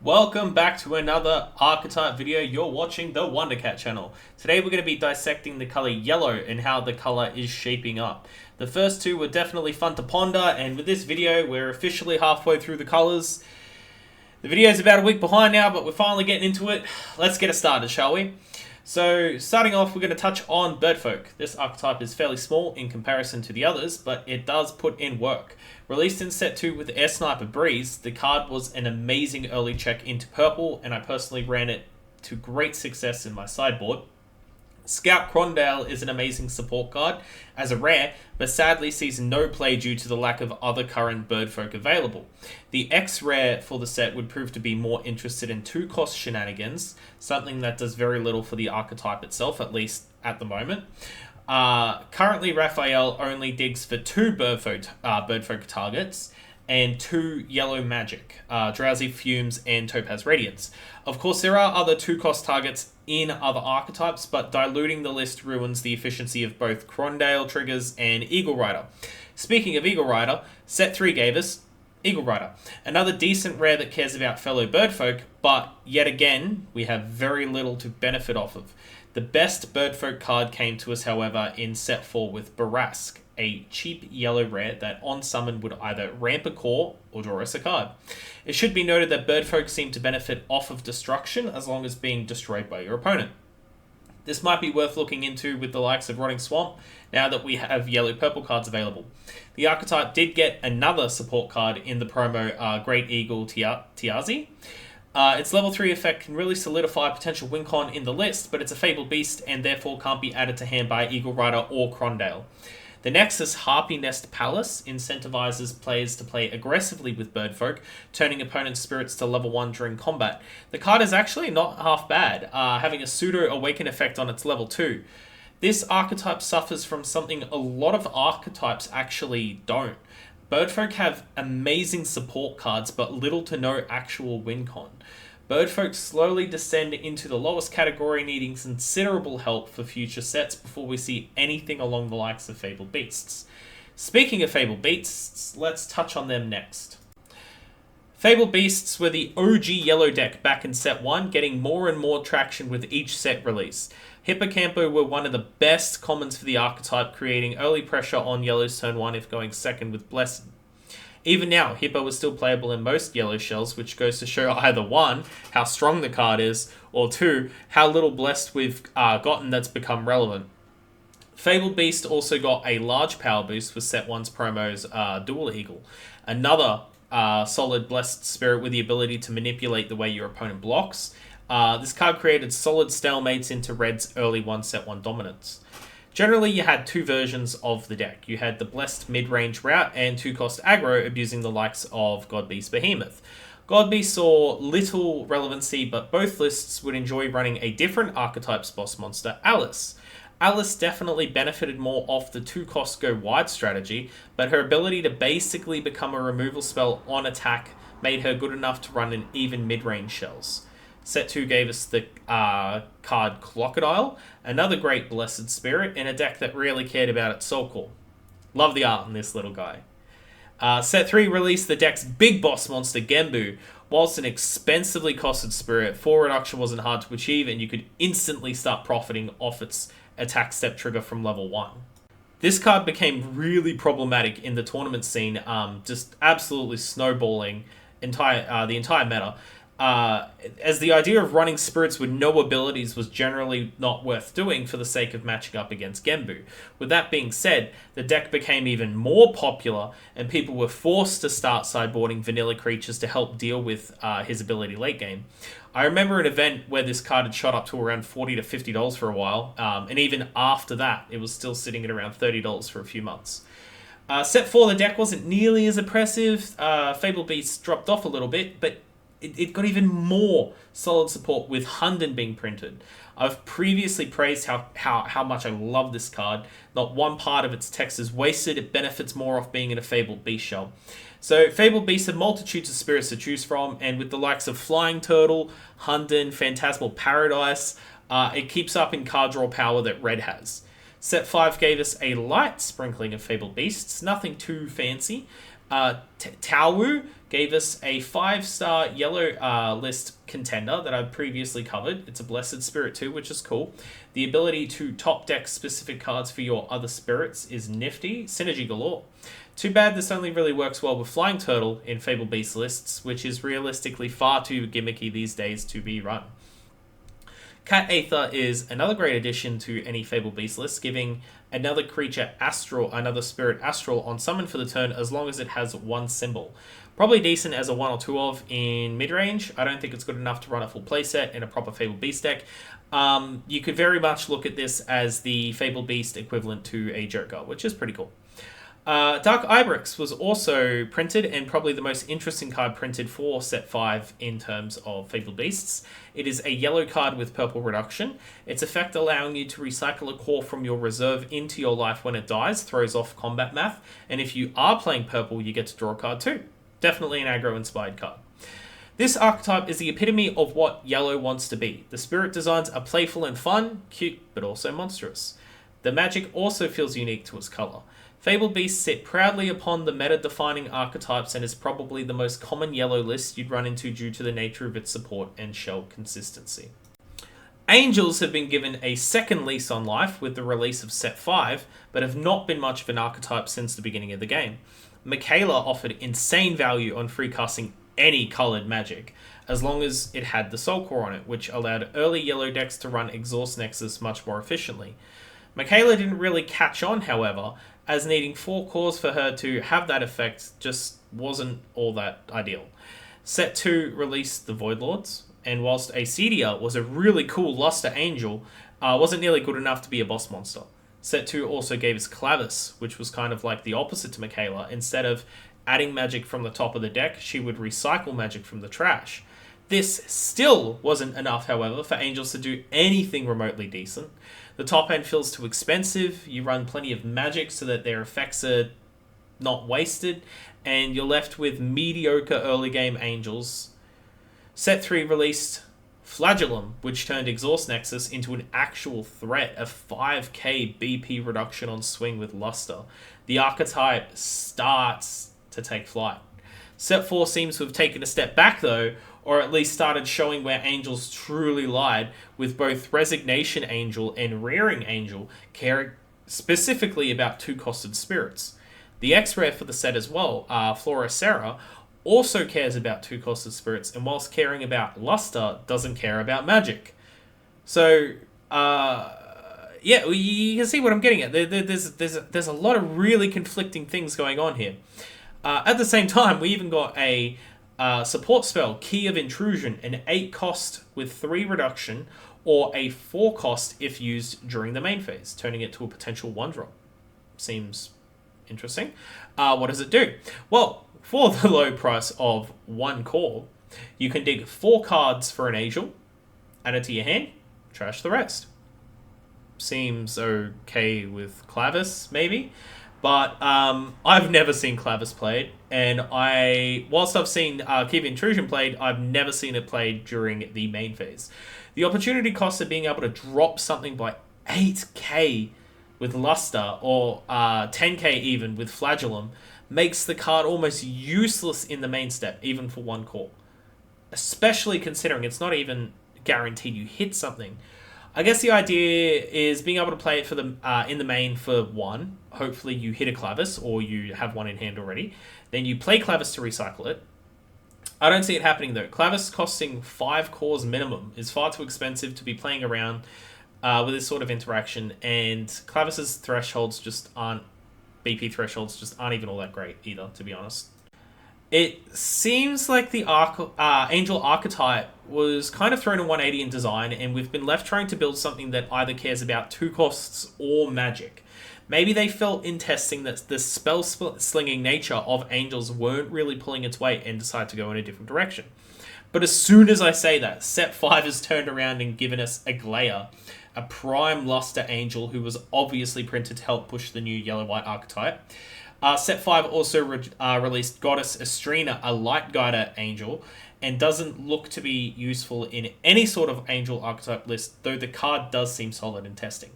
Welcome back to another Archetype video. You're watching the Wondercat channel. Today we're going to be dissecting the color yellow and how the color is shaping up. The first two were definitely fun to ponder, and with this video we're officially halfway through the colors. The video is about a week behind now, but we're finally getting into it. Let's get it started, shall we? So, starting off, we're going to touch on Birdfolk. This archetype is fairly small in comparison to the others, but it does put in work. Released in set 2 with Air Sniper Breeze, the card was an amazing early check into purple, and I personally ran it to great success in my sideboard. Scout Crondale is an amazing support card as a rare, but sadly sees no play due to the lack of other current Birdfolk available. The X rare for the set would prove to be more interested in 2-cost shenanigans, something that does very little for the archetype itself, at least at the moment. Currently, Raphael only digs for 2 Birdfolk targets and 2 yellow magic, Drowsy Fumes and Topaz Radiance. Of course, there are other 2-cost targets in other archetypes, but diluting the list ruins the efficiency of both Crondale triggers and Eagle Rider. Speaking of Eagle Rider, set 3 gave us Eagle Rider, another decent rare that cares about fellow Birdfolk, but yet again, we have very little to benefit off of. The best Birdfolk card came to us, however, in set 4 with Barask, a cheap yellow rare that on summon would either ramp a core or draw us a card. It should be noted that Birdfolk seem to benefit off of destruction as long as being destroyed by your opponent. This might be worth looking into with the likes of Rotting Swamp now that we have yellow-purple cards available. The archetype did get another support card in the promo Great Eagle Tiazi. Its level 3 effect can really solidify a potential win con in the list, but it's a Fabled Beast and therefore can't be added to hand by Eagle Rider or Crondale. The Nexus Harpy Nest Palace incentivizes players to play aggressively with Birdfolk, turning opponents' spirits to level 1 during combat. The card is actually not half bad, having a pseudo-awaken effect on its level 2. This archetype suffers from something a lot of archetypes actually don't. Birdfolk have amazing support cards, but little to no actual win con. Birdfolk slowly descend into the lowest category, needing considerable help for future sets before we see anything along the likes of Fabled Beasts. Speaking of Fabled Beasts, let's touch on them next. Fabled Beasts were the OG yellow deck back in set 1, getting more and more traction with each set release. Hippocampo were one of the best commons for the archetype, creating early pressure on yellow's turn 1 if going second with Blessed. Even now, Hippo is still playable in most yellow shells, which goes to show either 1, how strong the card is, or 2, how little Blessed we've gotten that's become relevant. Fabled Beast also got a large power boost with set 1's promos Dual Eagle, another solid Blessed Spirit with the ability to manipulate the way your opponent blocks. This card created solid stalemates into Red's early 1 set 1 dominance. Generally, you had 2 versions of the deck. You had the Blessed mid-range route and 2-cost aggro abusing the likes of Godbeast Behemoth. Godbeast saw little relevancy, but both lists would enjoy running a different archetype's boss monster, Alice. Alice definitely benefited more off the 2-cost go wide strategy, but her ability to basically become a removal spell on attack made her good enough to run in even mid-range shells. Set 2 gave us the card Crocodile, another great Blessed Spirit, in a deck that really cared about its soul core. Love the art in this little guy. Set 3 released the deck's big boss monster, Gembu. Whilst an expensively costed spirit, 4 reduction wasn't hard to achieve, and you could instantly start profiting off its attack step trigger from level 1. This card became really problematic in the tournament scene, just absolutely snowballing the entire meta. As the idea of running spirits with no abilities was generally not worth doing for the sake of matching up against Gembu. With that being said, the deck became even more popular and people were forced to start sideboarding vanilla creatures to help deal with his ability late game. I remember an event where this card had shot up to around $40 to $50 for a while, and even after that, it was still sitting at around $30 for a few months. Set 4, the deck wasn't nearly as oppressive. Fabled Beasts dropped off a little bit, but it got even more solid support with Hunden being printed. I've previously praised how much I love this card. Not one part of its text is wasted. It benefits more off being in a Fabled Beast shell. So Fabled Beasts have multitudes of spirits to choose from, and with the likes of Flying Turtle, Hunden, Phantasmal Paradise, it keeps up in card draw power that Red has. Set 5 gave us a light sprinkling of Fabled Beasts, nothing too fancy. Taowu gave us a 5-star yellow list contender that I've previously covered. It's a Blessed Spirit too, which is cool. The ability to top deck specific cards for your other spirits is nifty. Synergy galore. Too bad this only really works well with Flying Turtle in Fable Beast lists, which is realistically far too gimmicky these days to be run. Cat Aether is another great addition to any Fable Beast list, giving another spirit astral on summon for the turn as long as it has one symbol. Probably decent as a 1 or 2 of in mid-range. I don't think it's good enough to run a full playset in a proper Fable Beast deck. You could very much look at this as the Fable Beast equivalent to a Joker, which is pretty cool. Dark Ibex was also printed, and probably the most interesting card printed for set 5 in terms of Fabled Beasts. It is a yellow card with purple reduction. Its effect allowing you to recycle a core from your reserve into your life when it dies throws off combat math, and if you are playing purple, you get to draw a card too. Definitely an aggro-inspired card. This archetype is the epitome of what yellow wants to be. The spirit designs are playful and fun, cute, but also monstrous. The magic also feels unique to its colour. Fabled Beasts sit proudly upon the meta-defining archetypes and is probably the most common yellow list you'd run into due to the nature of its support and shell consistency. Angels have been given a second lease on life with the release of Set 5, but have not been much of an archetype since the beginning of the game. Michaela offered insane value on free casting any coloured magic, as long as it had the Soul Core on it, which allowed early yellow decks to run Exhaust Nexus much more efficiently. Michaela didn't really catch on, however, as needing 4 cores for her to have that effect just wasn't all that ideal. Set 2 released the Void Lords, and whilst Acedia was a really cool Luster Angel, wasn't nearly good enough to be a boss monster. Set 2 also gave us Clavis, which was kind of like the opposite to Michaela. Instead of adding magic from the top of the deck, she would recycle magic from the trash. This still wasn't enough, however, for Angels to do anything remotely decent. The top end feels too expensive, you run plenty of magic so that their effects are not wasted, and you're left with mediocre early game Angels. Set 3 released Flagellum, which turned Exhaust Nexus into an actual threat, a 5k BP reduction on swing with Luster. The archetype starts to take flight. Set 4 seems to have taken a step back though, or at least started showing where Angels truly lied, with both Resignation Angel and Rearing Angel caring specifically about 2-costed spirits. The X-Rare for the set as well, Flora Serra, also cares about 2-costed spirits, and whilst caring about Luster, doesn't care about magic. So, yeah, you can see what I'm getting at. There's a lot of really conflicting things going on here. At the same time, we even got a support spell, Key of Intrusion, an 8 cost with 3 reduction, or a 4 cost if used during the main phase, turning it to a potential 1-drop. Seems interesting. What does it do? Well, for the low price of 1 core, you can dig 4 cards for an Angel, add it to your hand, trash the rest. Seems okay with Clavis, maybe. But I've never seen Clavis played, and whilst I've seen Key of Intrusion played, I've never seen it played during the main phase. The opportunity cost of being able to drop something by 8k with Luster, or 10k even with Flagellum, makes the card almost useless in the main step, even for 1 core. Especially considering it's not even guaranteed you hit something. I guess the idea is being able to play it for in the main for 1. Hopefully you hit a Clavis, or you have 1 in hand already. Then you play Clavis to recycle it. I don't see it happening though. Clavis costing 5 cores minimum is far too expensive to be playing around with this sort of interaction, and Clavis's thresholds just aren't, BP thresholds just aren't even all that great either, to be honest. It seems like the Angel archetype was kind of thrown in 180 in design, and we've been left trying to build something that either cares about 2 costs or magic. Maybe they felt in testing that the spell-slinging nature of Angels weren't really pulling its weight and decided to go in a different direction. But as soon as I say that, Set 5 has turned around and given us Aglaia, a prime Luster Angel who was obviously printed to help push the new yellow-white archetype. Set 5 also released Goddess Estrina, a Light Guider Angel, and doesn't look to be useful in any sort of Angel archetype list, though the card does seem solid in testing.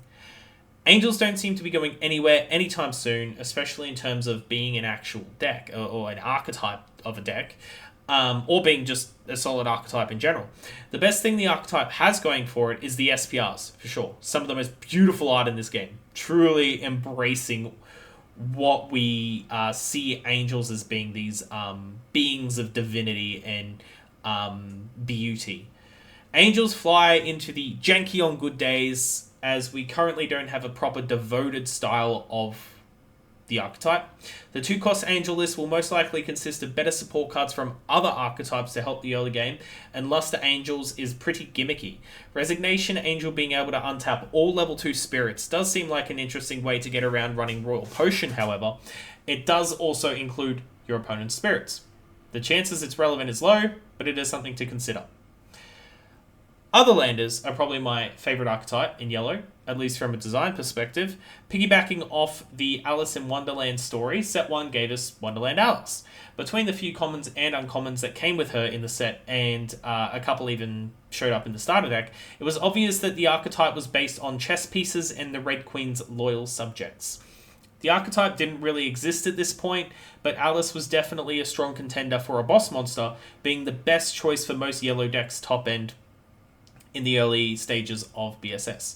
Angels don't seem to be going anywhere anytime soon, especially in terms of being an actual deck or an archetype of a deck, or being just a solid archetype in general. The best thing the archetype has going for it is the SPRs, for sure. Some of the most beautiful art in this game, truly embracing what we see angels as being, these beings of divinity and beauty. Angels fly into the janky on good days, as we currently don't have a proper devoted style of the archetype. The 2-cost angel list will most likely consist of better support cards from other archetypes to help the early game, and Luster Angels is pretty gimmicky. Resignation Angel being able to untap all level 2 spirits does seem like an interesting way to get around running Royal Potion, however. It does also include your opponent's spirits. The chances it's relevant is low, but it is something to consider. Other landers are probably my favourite archetype in yellow, at least from a design perspective. Piggybacking off the Alice in Wonderland story, set 1 gave us Wonderland Alice. Between the few commons and uncommons that came with her in the set, and a couple even showed up in the starter deck, it was obvious that the archetype was based on chess pieces and the Red Queen's loyal subjects. The archetype didn't really exist at this point, but Alice was definitely a strong contender for a boss monster, being the best choice for most yellow decks top end in the early stages of BSS.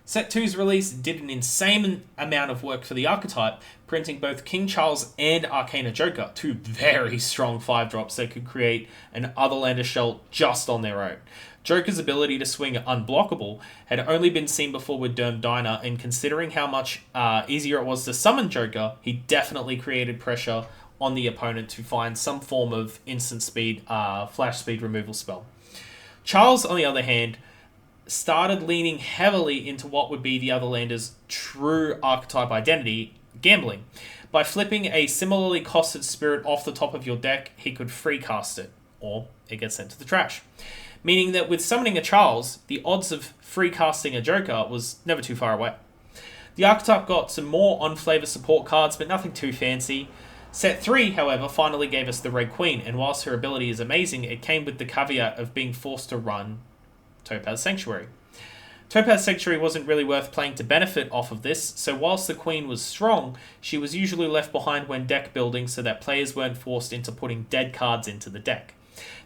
Set 2's release did an insane amount of work for the archetype, printing both King Charles and Arcana Joker, 2 very strong 5-drops that could create an Otherlander shell just on their own. Joker's ability to swing unblockable had only been seen before with Derm Diner, and considering how much easier it was to summon Joker, he definitely created pressure on the opponent to find some form of instant speed, flash speed removal spell. Charles, on the other hand, started leaning heavily into what would be the Otherlander's true archetype identity, gambling. By flipping a similarly costed spirit off the top of your deck, he could free cast it, or it gets sent to the trash. Meaning that with summoning a Charles, the odds of free casting a Joker was never too far away. The archetype got some more on-flavor support cards, but nothing too fancy. Set 3, however, finally gave us the Red Queen, and whilst her ability is amazing, it came with the caveat of being forced to run Topaz Sanctuary. Topaz Sanctuary wasn't really worth playing to benefit off of this, so whilst the Queen was strong, she was usually left behind when deck building so that players weren't forced into putting dead cards into the deck.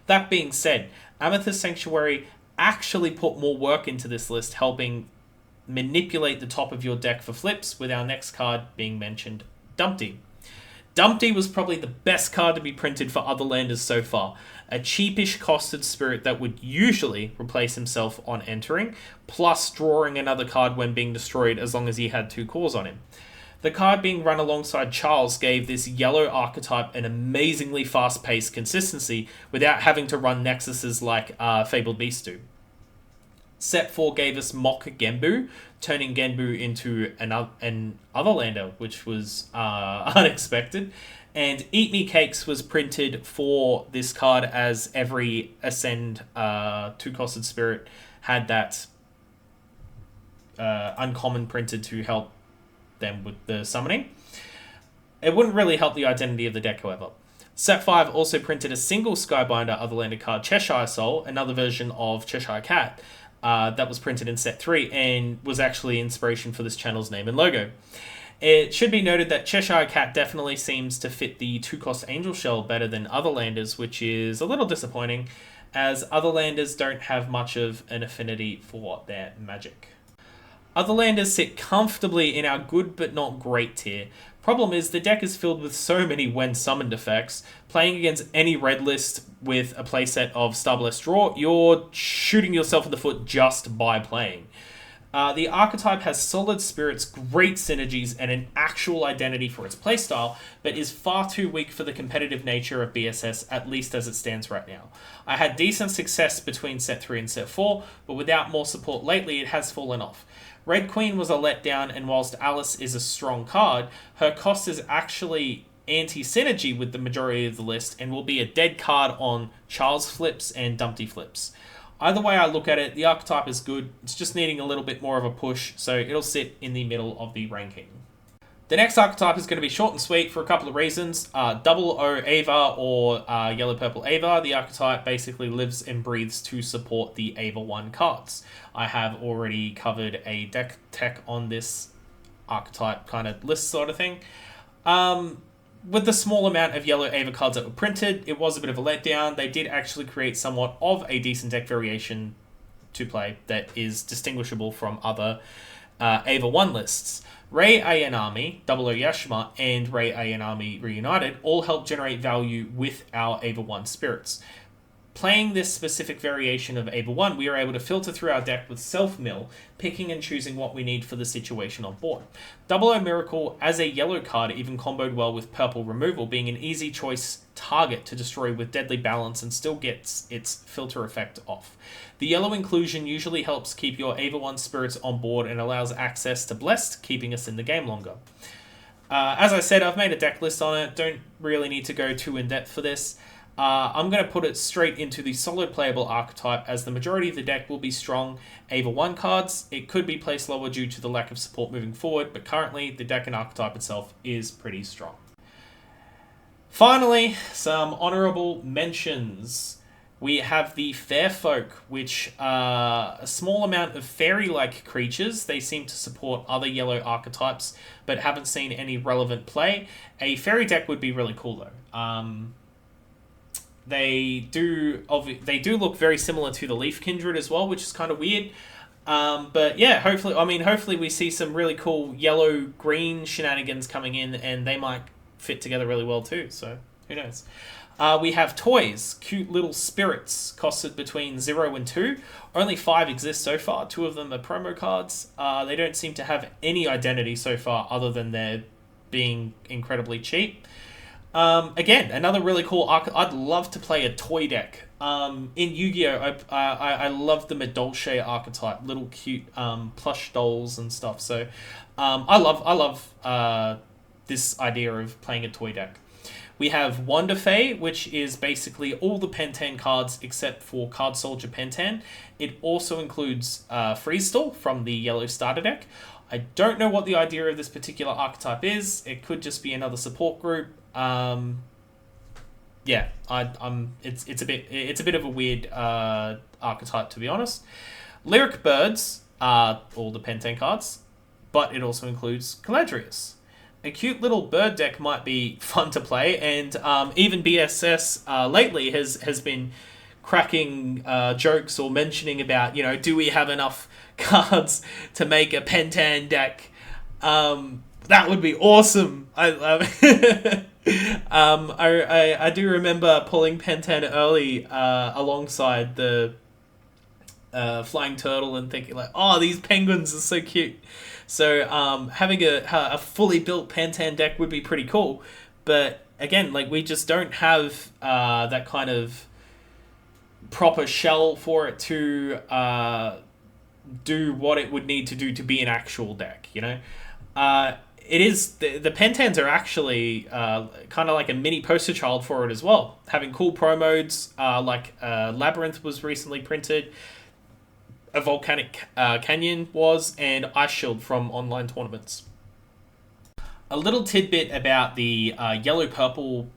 That being said, Amethyst Sanctuary actually put more work into this list, helping manipulate the top of your deck for flips, with our next card being mentioned, Dumpty. Dumpty was probably the best card to be printed for Otherlanders so far. A cheapish costed spirit that would usually replace himself on entering, plus drawing another card when being destroyed as long as he had 2 cores on him. The card being run alongside Charles gave this yellow archetype an amazingly fast-paced consistency without having to run nexuses like Fabled Beasts do. Set 4 gave us Mock Genbu, turning Genbu into an Otherlander, which was unexpected. And Eat Me Cakes was printed for this card, as every Ascend 2-costed spirit had that uncommon printed to help them with the summoning. It wouldn't really help the identity of the deck, however. Set 5 also printed a single Skybinder Otherlander card, Cheshire Soul, another version of Cheshire Cat, that was printed in Set 3 and was actually inspiration for this channel's name and logo. It should be noted that Cheshire Cat definitely seems to fit the 2-cost Angel Shell better than Otherlanders, which is a little disappointing, as Otherlanders don't have much of an affinity for their magic. Otherlanders sit comfortably in our good but not great tier. Problem is, the deck is filled with so many when summoned effects. Playing against any red list with a playset of Starblessed Draw, you're shooting yourself in the foot just by playing. The archetype has solid spirits, great synergies, and an actual identity for its playstyle, but is far too weak for the competitive nature of BSS, at least as it stands right now. I had decent success between Set 3 and Set 4, but without more support lately, it has fallen off. Red Queen was a letdown, and whilst Alice is a strong card, her cost is actually anti-synergy with the majority of the list and will be a dead card on Charles flips and Dumpty flips. Either way I look at it, the archetype is good. It's just needing a little bit more of a push, so it'll sit in the middle of the ranking. The next archetype is going to be short and sweet for a couple of reasons. Double O Ava or Yellow Purple Ava. The archetype basically lives and breathes to support the Ava 1 cards. I have already covered a deck tech on this archetype kind of list sort of thing. With the small amount of yellow Ava cards that were printed, it was a bit of a letdown. They did actually create somewhat of a decent deck variation to play that is distinguishable from other Ava 1 lists. Rei Ayan Army, Double O Yashima, and Rei Ayan Army Reunited all help generate value with our Ava 1 spirits. Playing this specific variation of Ava 1, we are able to filter through our deck with self-mill, picking and choosing what we need for the situation on board. Double O Miracle, as a yellow card, even comboed well with purple removal, being an easy choice target to destroy with Deadly Balance and still gets its filter effect off. The yellow inclusion usually helps keep your Ava 1 spirits on board and allows access to Blessed, keeping us in the game longer. As I said, I've made a deck list on it, don't really need to go too in-depth for this. I'm going to put it straight into the solid playable archetype, as the majority of the deck will be strong Ava 1 cards. It could be placed lower due to the lack of support moving forward, but currently the deck and archetype itself is pretty strong. Finally, some honourable mentions. We have the Fairfolk, which are a small amount of fairy-like creatures. They seem to support other yellow archetypes, but haven't seen any relevant play. A fairy deck would be really cool, though. They do look very similar to the Leaf Kindred as well, which is kind of weird. But yeah, hopefully we see some really cool yellow-green shenanigans coming in, and they might fit together really well too, so who knows. We have toys, cute little spirits, costed between 0 and 2. Only 5 exist so far. 2 of them are promo cards. They don't seem to have any identity so far other than they're being incredibly cheap. Again, another really cool I'd love to play a toy deck. In Yu-Gi-Oh! I love the Medolce archetype, little cute plush dolls and stuff. So I love this idea of playing a toy deck. We have Wonder Fey, which is basically all the Pentan cards except for Card Soldier Pentan. It also includes Freestall from the yellow starter deck. I don't know what the idea of this particular archetype is. It could just be another support group. Yeah, it's a bit of a weird archetype, to be honest. Lyric Birds are all the Pentan cards, but it also includes Caladrius. A cute little bird deck might be fun to play, and even BSS lately has been cracking jokes or mentioning about, do we have enough cards to make a Pentan deck? That would be awesome. I do remember pulling Pentan early alongside the Flying Turtle and thinking like, oh, these penguins are so cute. So having a fully built Pentan deck would be pretty cool. But again, like, we just don't have that kind of proper shell for it to do what it would need to do to be an actual deck, It is the Pentans are actually kind of like a mini poster child for it as well, having cool pro modes like Labyrinth was recently printed, a Volcanic Canyon was, and Ice Shield from online tournaments. A little tidbit about the yellow-purple,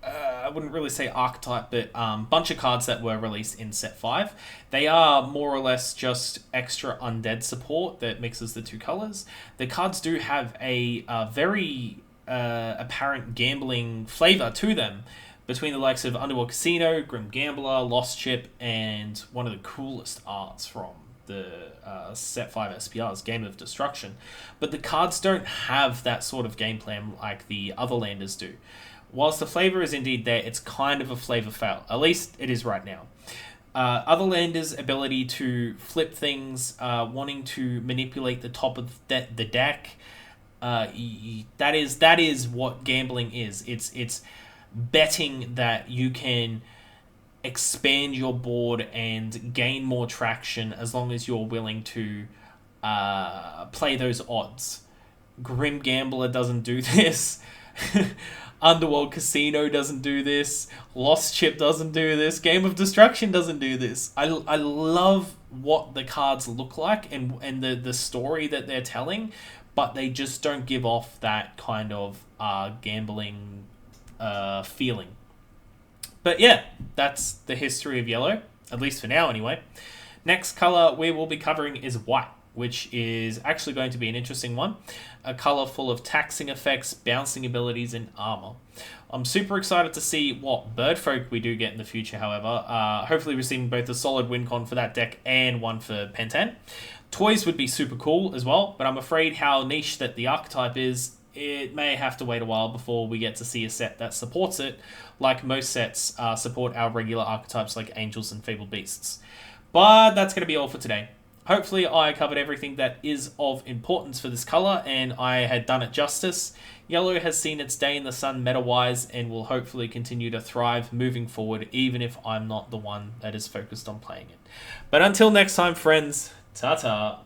I wouldn't really say archetype, but bunch of cards that were released in Set 5. They are more or less just extra undead support that mixes the two colors. The cards do have a very apparent gambling flavor to them, between the likes of Underworld Casino, Grim Gambler, Lost Chip, and one of the coolest arts from the Set 5 SPRs, Game of Destruction. But the cards don't have that sort of gameplay like the other landers do. Whilst the flavor is indeed there, it's kind of a flavor fail. At least it is right now. Other landers' ability to flip things, wanting to manipulate the top of the deck, that is what gambling is. It's betting that you can expand your board and gain more traction as long as you're willing to play those odds. Grim Gambler doesn't do this. Underworld Casino doesn't do this. Lost Chip doesn't do this. Game of Destruction doesn't do this. I love what the cards look like and the story that they're telling, but they just don't give off that kind of gambling feeling. But yeah, that's the history of yellow, at least for now anyway. Next color we will be covering is white. which is actually going to be an interesting one. A color full of taxing effects, bouncing abilities, and armor. I'm super excited to see what Birdfolk we do get in the future, however. Hopefully receiving both a solid win con for that deck and one for Pentan. Toys would be super cool as well, but I'm afraid how niche that the archetype is, it may have to wait a while before we get to see a set that supports it, like most sets support our regular archetypes like Angels and Fabled Beasts. But that's going to be all for today. Hopefully I covered everything that is of importance for this color, and I had done it justice. Yellow has seen its day in the sun meta-wise and will hopefully continue to thrive moving forward, even if I'm not the one that is focused on playing it. But until next time, friends, ta-ta.